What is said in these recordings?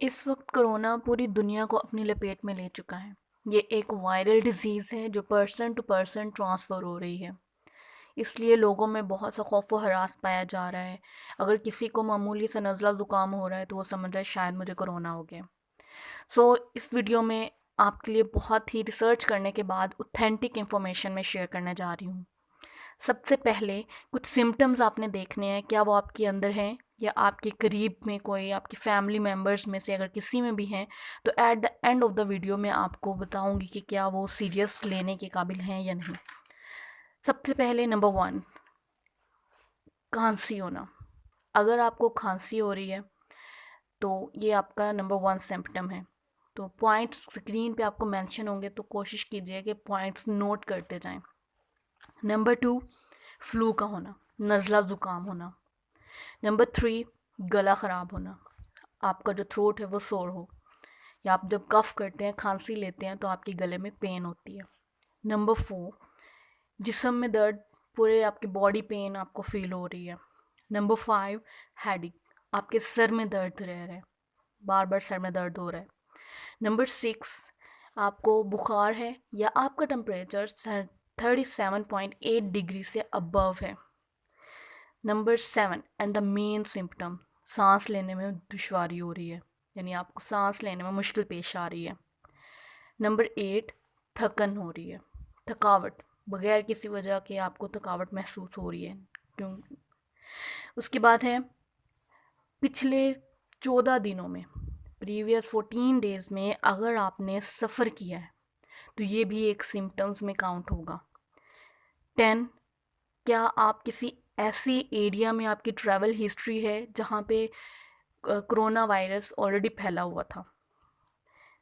इस वक्त कोरोना पूरी दुनिया को अपनी लपेट में ले चुका है। ये एक वायरल डिजीज़ है जो पर्सन टू पर्सन ट्रांसफ़र हो रही है। इसलिए लोगों में बहुत सा खौफ व हरास पाया जा रहा है। अगर किसी को मामूली सा नज़ला ज़ुकाम हो रहा है तो वो समझ रहा है शायद मुझे कोरोना हो गया। इस वीडियो में आपके लिए बहुत ही रिसर्च करने के बाद ऑथेंटिक इन्फॉर्मेशन में शेयर करने जा रही हूँ। सबसे पहले कुछ सिम्टम्स आपने देखने हैं, क्या वो आपके अंदर हैं या आपके करीब में कोई आपकी फैमिली मेम्बर्स में से अगर किसी में भी हैं तो at the end of the video में आपको बताऊंगी कि क्या वो सीरियस लेने के काबिल हैं या नहीं। सबसे पहले नंबर 1, खांसी होना। अगर आपको खांसी हो रही है तो ये आपका नंबर 1 सिम्टम है। तो पॉइंट्स स्क्रीन पे आपको मेंशन होंगे तो कोशिश कीजिए कि पॉइंट्स नोट करते जाएं। नंबर 2, फ्लू का होना, नज़ला ज़ुकाम होना। नंबर 3, गला ख़राब होना, आपका जो थ्रोट है वो सोर हो, या आप जब कफ़ करते हैं, खांसी लेते हैं तो आपके गले में पेन होती है। नंबर 4, जिस्म में दर्द, पूरे आपके बॉडी पेन आपको फील हो रही है। नंबर 5, हेडेक, आपके सर में दर्द रह रहा है, बार बार सर में दर्द हो रहा है। नंबर 6, आपको बुखार है या आपका टेम्परेचर 37.8 डिग्री से अबव है। Number 7 and the main symptom, सांस लेने में दुश्वारी हो रही है, यानी आपको सांस लेने में मुश्किल पेश आ रही है। नंबर 8, थकन हो रही है, थकावट, बगैर किसी वजह के आपको थकावट महसूस हो रही है। क्यों? उसके बाद है पिछले 14 दिनों में, प्रीवियस 14 डेज़ में अगर आपने सफ़र किया है तो ये भी एक सिम्टम्स में काउंट होगा। 10, क्या आप किसी ऐसे एरिया में आपकी ट्रैवल हिस्ट्री है जहाँ पे कोरोना वायरस ऑलरेडी फैला हुआ था।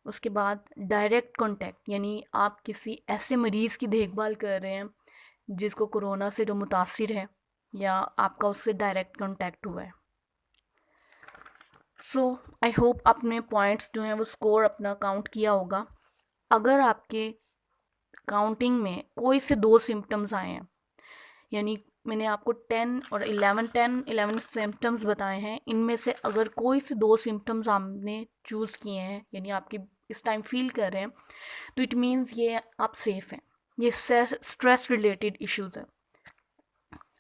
उसके बाद डायरेक्ट कांटेक्ट, यानी आप किसी ऐसे मरीज़ की देखभाल कर रहे हैं जिसको कोरोना से जो मुतासिर है या आपका उससे डायरेक्ट कांटेक्ट हुआ है। आई होप आपने पॉइंट्स जो हैं वो स्कोर अपना काउंट किया होगा। अगर आपके काउंटिंग में कोई से 2 सिम्टम्स आए हैं, यानी मैंने आपको 10 सिम्टम्स बताए हैं, इनमें से अगर कोई से 2 सिम्टम्स आपने चूज़ किए हैं, यानी आपकी इस टाइम फील कर रहे हैं, तो इट मीन्स ये आप सेफ़ हैं। ये स्ट्रेस रिलेटेड इश्यूज़ है।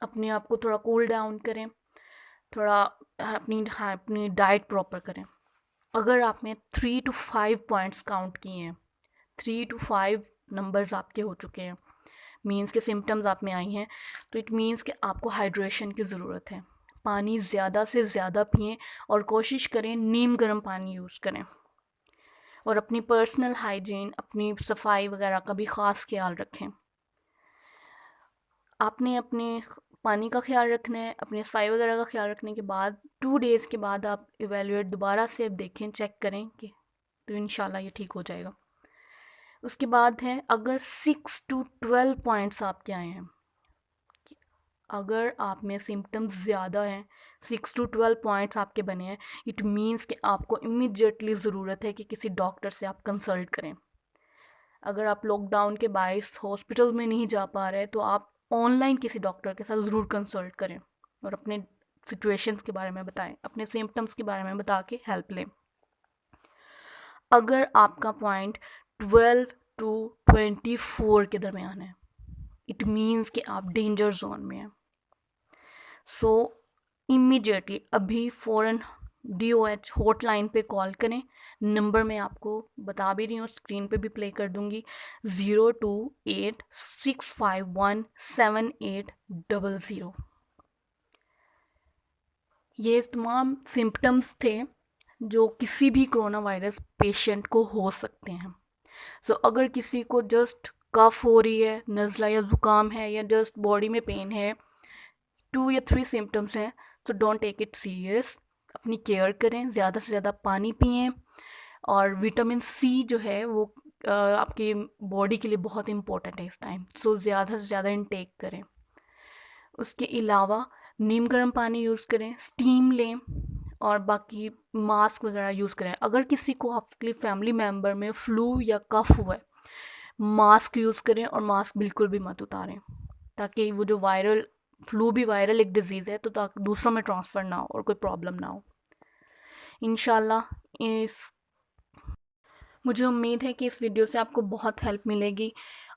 अपने आप को थोड़ा कूल डाउन करें, थोड़ा अपनी डाइट प्रॉपर करें। अगर आपने 3 to 5 पॉइंट्स काउंट किए हैं, 3 to 5 नंबर्स आपके हो चुके हैं, मीन्स के सिम्टम्स आप में आई हैं, तो इट मीन्स कि आपको हाइड्रेशन की ज़रूरत है। पानी ज़्यादा से ज़्यादा पिएं और कोशिश करें नीम गर्म पानी यूज़ करें। और अपनी पर्सनल हाइजीन, अपनी सफाई वगैरह का भी ख़ास ख्याल रखें। आपने अपने पानी का ख्याल रखना है, अपनी सफाई वगैरह का ख्याल रखने के बाद 2 डेज़ के बाद आप इवेलुएट दोबारा से देखें, चेक करें कि तो इंशाल्लाह ये ठीक हो जाएगा। उसके बाद है अगर 6 to 12 पॉइंट्स आपके आए हैं, अगर आप में सिम्टम्स ज़्यादा हैं, 6 to 12 पॉइंट्स आपके बने हैं, इट मीन्स कि आपको इमीडिएटली ज़रूरत है कि किसी डॉक्टर से आप कंसल्ट करें। अगर आप लॉकडाउन के बायस हॉस्पिटल में नहीं जा पा रहे तो आप ऑनलाइन किसी डॉक्टर के साथ ज़रूर कंसल्ट करें और अपने सिचुएशंस के बारे में बताएं, अपने सिम्टम्स के बारे में बता के हेल्प लें। अगर आपका पॉइंट 12 to 24 के दरमियान है, इट मीन्स कि आप डेंजर जोन में हैं। इमीडिएटली अभी फ़ौरन DOH हॉटलाइन पे कॉल करें। नंबर मैं आपको बता भी रही हूँ, स्क्रीन पे भी प्ले कर दूँगी, 0286517800। ये तमाम सिम्टम्स थे जो किसी भी कोरोना वायरस पेशेंट को हो सकते हैं। अगर किसी को जस्ट कफ हो रही है, नज़ला या ज़ुकाम है या जस्ट बॉडी में पेन है, 2 या 3 सिम्टम्स हैं, डोंट टेक इट सीरियस। अपनी केयर करें, ज़्यादा से ज़्यादा पानी पिएं और विटामिन सी जो है वो आपकी बॉडी के लिए बहुत इम्पोर्टेंट है इस टाइम, ज़्यादा से ज़्यादा इनटेक करें। उसके अलावा नीम गर्म पानी यूज़ करें, स्टीम लें और बाकी मास्क वगैरह यूज़ करें। अगर किसी को आपकी फैमिली मेम्बर में फ्लू या कफ हुआ है, मास्क यूज़ करें और मास्क बिल्कुल भी मत उतारें, ताकि वो जो फ्लू भी वायरल एक डिज़ीज़ है, तो ताकि दूसरों में ट्रांसफ़र ना हो और कोई प्रॉब्लम ना हो। इंशाल्लाह इस मुझे उम्मीद है कि इस वीडियो से आपको बहुत हेल्प मिलेगी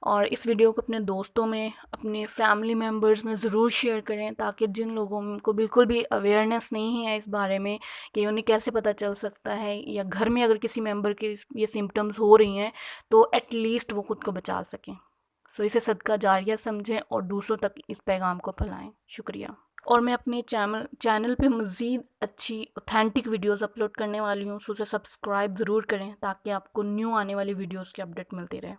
और इस वीडियो को अपने दोस्तों में, अपने फैमिली मेम्बर्स में ज़रूर शेयर करें, ताकि जिन लोगों को बिल्कुल भी अवेयरनेस नहीं है इस बारे में कि उन्हें कैसे पता चल सकता है, या घर में अगर किसी मेंबर के ये सिम्टम्स हो रही हैं तो एटलीस्ट वो खुद को बचा सकें। सो इसे सदका जारिया समझें और दूसरों तक इस पैगाम को फैलाएं। शुक्रिया। और मैं अपने चैनल पे मज़ीद अच्छी ऑथेंटिक वीडियोस अपलोड करने वाली हूँ, सो उसे सब्सक्राइब ज़रूर करें ताकि आपको न्यू आने वाली वीडियोस की अपडेट मिलती रहे।